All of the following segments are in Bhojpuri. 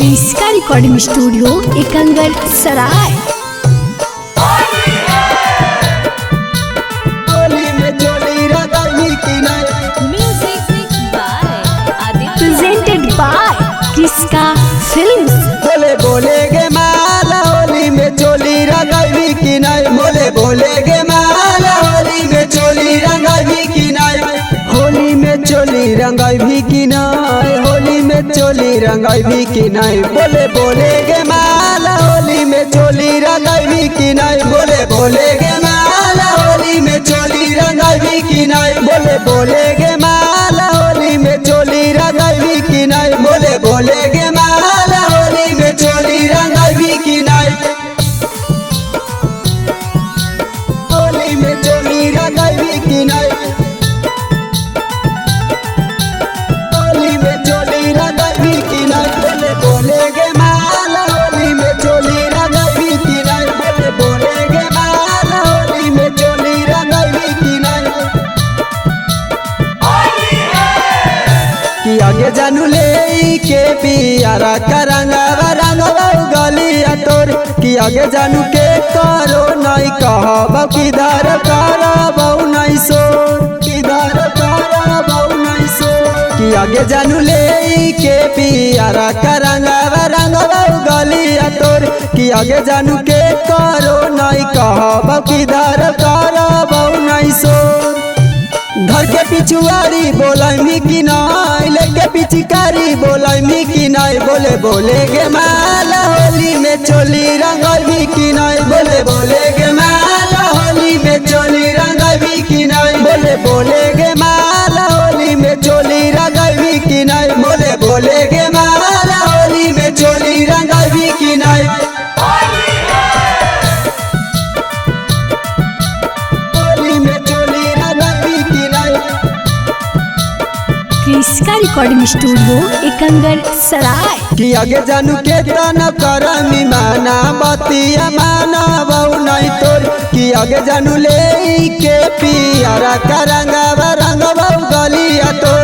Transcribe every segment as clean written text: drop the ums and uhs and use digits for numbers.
इसका रिकॉर्डिंग स्टूडियो एकंगर सराय। प्रेजेंटेड बाय किसका फिल्म्स। बोले बोले गे माला होली में चोली रंगाई की नहीं, बोले बोले गे माला होली में चोली रंगाई की नहीं, होली में चोली रंगाई की नहीं, होली में चोली रंगाई की नहीं, बोले बोले गे माला होली में चोली रंगाई की नहीं, बोले बोले गे माला होली में चोली रंगाई की नहीं, बोले बोले गे माला होली में चोली रंगाई की नहीं, बोले बोले गे माला होली में चोली रंगाई की नहीं, होली में चोली रंगाई की नहीं, होली में चोली रंगाई की नहीं, बोले बोले गे माला होली में चोली रंगाई की नहीं, बोले बोले गे माला होली में चोली रंगाई की नहीं, कि आगे जानू ले के पियारा करंगा रंगवा गलिया तोर, कि आगे जानू के करो नहीं कहब किधर करबौ नहीं सोर, किधर करबौ नहीं सोर, कि आगे जानू ले के पियारा करंगा रंगवा गलिया तोर, कि आगे जानू के करो नहीं कहब किधर करबौ नहीं सोर, घर के पिछुआरी बोलाई की नाई, लेके पिचकारी बोलाई की नाई, बोले बोले गे माला होली में चोली रंगाई की नाई, बोले बोले गे माला होली में चोली रंगाई की नाई, बोले बोले गे माला होली में चोली रंगाई की नाई, बोले बोले गे माला होली में चोली रंगाई की नाई, होली में चोली रंगाई की नाई, इसका रिकॉर्डिंग स्टूडियो एकंगर सराय। कि आगे जानू के तना करमी माना बतिया माना बहु नहीं तोर, कि आगे जानू ले के पियारा करंगा रंग बहु गलिया तो,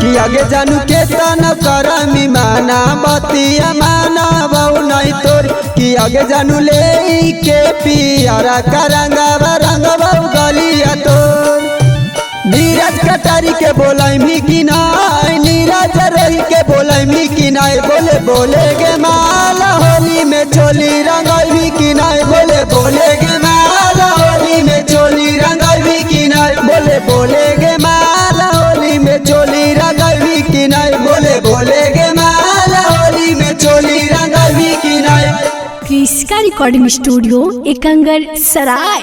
कि आगे जानू के तना करमी माना बतिया माना बहु नहीं तोर, कि आगे जानू ले के पियारा करंगा रंग बहु गलिया तो, नीरज कटारी के बोलाई की नाई, नीरज रही के बोलाई की नाई, बोले बोले गे माला होली में चोली रंगाई की नाई, बोले बोले गे माला होली में चोली रंगाई की नाई, बोले बोले गे माला होली में चोली रंगाई की नाई, बोले बोले गे माला होली में चोली रंगाई की नाई। इसका रिकॉर्डिंग स्टूडियो एकंगर सराय।